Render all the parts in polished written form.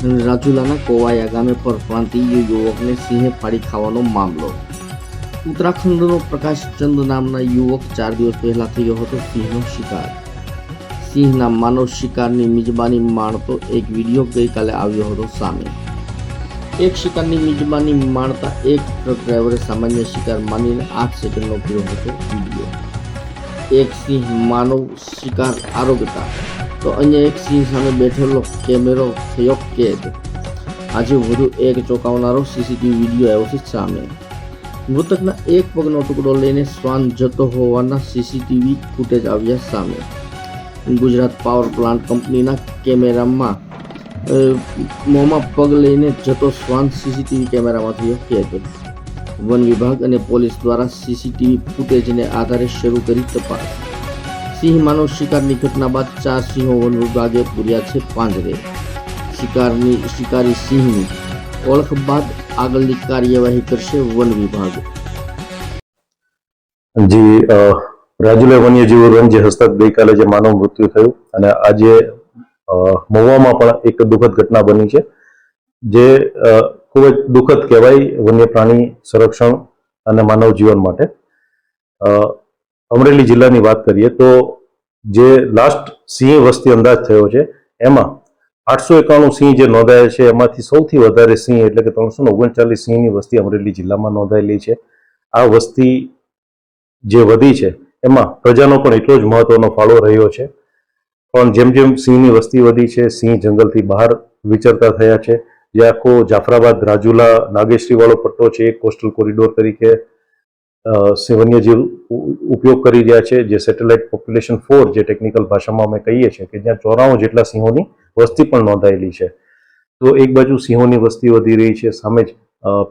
રાજુલાના કોવાયા ગામે પરપ્રાંતીય યુવકને સિંહે ફાડી ખાવાનો મામલો। ઉત્તરાખંડનો પ્રકાશચંદ નામના યુવક 4 દિવસ પહેલા થયો હતો સિંહનો શિકાર। સિંહના માનવ શિકારની મિજબાની માણતો એક વિડીયો ગઈકાલે આવ્યો હતો સામે। એક શિકારની મિજબાની માણતા એક ટ્રક ડ્રાઈવરે સામાન્ય શિકાર માનીને 8 સેકન્ડનો કર્યો હતો વિડીયો। એક સિંહ માનવ શિકાર આરોગતા તો અન્ય એક સિંહ સામે બેઠેલો કેમેરો થયો કેદ। આજે વધુ એક ચોંકાવનારો સીસીટીવી વિડીયો આવ્યો છે સામે। મૃતકના એક પગનો ટુકડો લઈને શ્વાન જતો હોવાના સીસીટીવી ફૂટેજ આવ્યા સામે। ગુજરાત પાવર પ્લાન્ટ કંપનીના કેમેરામાં મોંમાં પગ લઈને જતો શ્વાન સીસીટીવી કેમેરામાં થયો કેદ। વન વિભાગ અને પોલીસ દ્વારા સીસીટીવી ફૂટેજને આધારે શરૂ કરી તપાસ। સિંહ માનવ શિકારની ઘટના બાદ 4 સિંહો વન વિભાગે પૂર્યા છે પાંજરે। શિકારી સિંહની ઓળખ બાદ આગળની કાર્યવાહી કરશે વન વિભાગ। જી રાજુલા વન્યજીવ વન જે હસ્તક ગઈકાલે જે માનવ મૃત્યુ થયું અને આજે મહુવામાં પણ એક દુઃખદ ઘટના બની છે જે ખૂબ જ દુઃખદ કહેવાય વન્ય પ્રાણી સંરક્ષણ અને માનવ જીવન માટે। અમરેલી જિલ્લાની વાત કરીએ તો જે લાસ્ટ સિંહ વસ્તી અંદાજ થયો છે એમાં 891 સિંહ જે નોંધાયા છે એમાંથી સૌથી વધારે સિંહ એટલે કે 339 સિંહની વસ્તી અમરેલી જિલ્લામાં નોંધાયેલી છે। આ વસ્તી જે વધી છે એમાં પ્રજાનો પણ એટલો જ મહત્વનો ફાળો રહ્યો છે। પણ જેમ જેમ સિંહની વસ્તી વધી છે સિંહ જંગલથી બહાર વિચરતા થયા છે। જે આખો જાફરાબાદ રાજુલા નાગેશ્રી વાળો પટ્ટો છે એ કોસ્ટલ કોરિડોર તરીકે વન્યજીવ ઉપયોગ કરી રહ્યા છે। જે સેટેલાઇટ પોપ્યુલેશન 4 જે ટેકનિકલ ભાષામાં અમે કહીએ છીએ કે જ્યાં 94 જેટલા સિંહોની વસ્તી પણ નોંધાયેલી છે। તો એક બાજુ સિંહોની વસ્તી વધી રહી છે સામે જ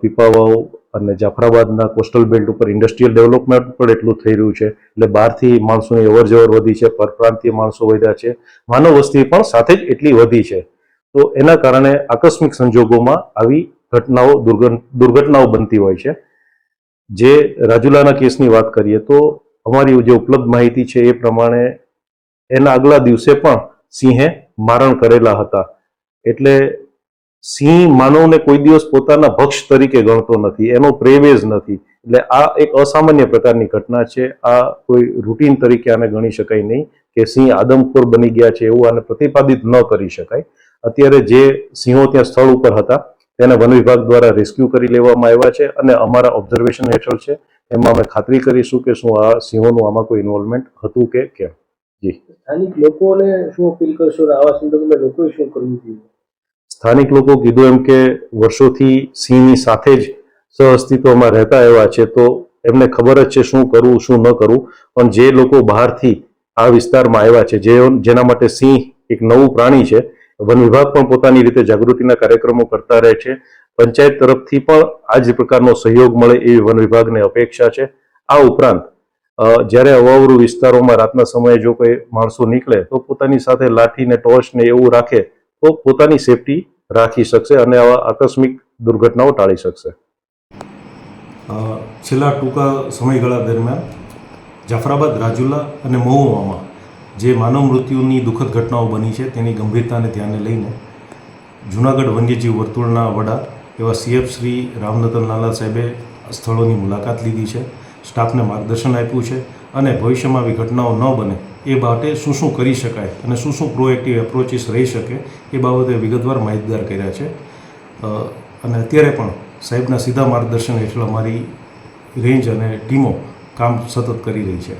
પીપાવાવ અને જાફરાબાદના કોસ્ટલ બેલ્ટ ઉપર ઇન્ડસ્ટ્રીયલ ડેવલપમેન્ટ પણ એટલું થઈ રહ્યું છે એટલે બહારથી માણસોની અવરજવર વધી છે, પરપ્રાંતીય માણસો વધ્યા છે, માનવ વસ્તી પણ સાથે જ એટલી વધી છે। તો એના કારણે આકસ્મિક સંજોગોમાં આવી ઘટનાઓ દુર્ઘટનાઓ બનતી હોય છે। જે રાજુલાના કેસની વાત કરીએ તો અમારી જે ઉપલબ્ધ માહિતી છે એ પ્રમાણે એના આગલા દિવસે પણ સિંહે મારણ કરેલા હતા। એટલે સિંહ માનવને કોઈ દિવસ પોતાના ભક્ષ તરીકે ગણતો નથી, એનો પ્રેવે જ નથી। એટલે આ એક અસામાન્ય પ્રકારની ઘટના છે। આ કોઈ રૂટીન તરીકે આને ગણી શકાય નહીં કે સિંહ આદમખોર બની ગયા છે એવું આને પ્રતિપાદિત ન કરી શકાય। અત્યારે જે સિંહો ત્યાં સ્થળ ઉપર હતા તેને વન વિભાગ દ્વારા રેસ્ક્યુ કરી લેવામાં આવ્યા છે અને અમારા ઓબ્ઝર્વેશન હેઠળ છે। એમાં અમે ખાતરી કરીશું કે શું આ સિંહોનું આમાં કોઈ ઇન્વોલ્વમેન્ટ હતું કે કેમ। જી સ્થાનિક લોકોને શું અપીલ કરશો અને આવા સંદર્ભમાં લોકોએ શું કરવું જોઈએ? સ્થાનિક લોકો કીધું એમ કે વર્ષોથી સિંહની સાથે જ સહઅસ્તિત્વમાં રહેતા એવા છે તો એમને ખબર જ છે શું કરવું શું ન કરવું। પણ જે લોકો બહારથી આ વિસ્તારમાં આવ્યા છે જેના માટે સિંહ એક નવું પ્રાણી છે, વન વિભાગ પણ પોતાની રીતે જાગૃતિના કાર્યક્રમો કરતા રહે છે। પંચાયત તરફથી પણ આ જ પ્રકારનો સહયોગ મળે એવી વન વિભાગને અપેક્ષા છે। આ ઉપરાંત જ્યારે અવાવરૂ વિસ્તારોમાં રાતના સમયે જો કોઈ માણસો નીકળે તો પોતાની સાથે લાઠી ને ટોર્ચ ને એવું રાખે તો પોતાની સેફટી રાખી શકશે અને આવા આકસ્મિક દુર્ઘટનાઓ ટાળી શકશે। છેલ્લા ટૂંકા સમયગાળા દરમિયાન જાફરાબાદ, રાજુલા અને મહુવામાં જે માનવ મૃત્યુની દુઃખદ ઘટનાઓ બની છે તેની ગંભીરતાને ધ્યાને લઈને જૂનાગઢ વન્યજીવ વર્તુળના વડા એવા CF શ્રી રામનતન લાલા સાહેબે સ્થળોની મુલાકાત લીધી છે, સ્ટાફને માર્ગદર્શન આપ્યું છે અને ભવિષ્યમાં આવી ઘટનાઓ ન બને એ બાબતે શું શું કરી શકાય અને શું શું પ્રોએક્ટિવ એપ્રોચીસ રહી શકે એ બાબતે વિગતવાર માહિતગાર કર્યા છે। અને અત્યારે પણ સાહેબના સીધા માર્ગદર્શન હેઠળ અમારી રેન્જ અને ટીમો કામ સતત કરી રહી છે।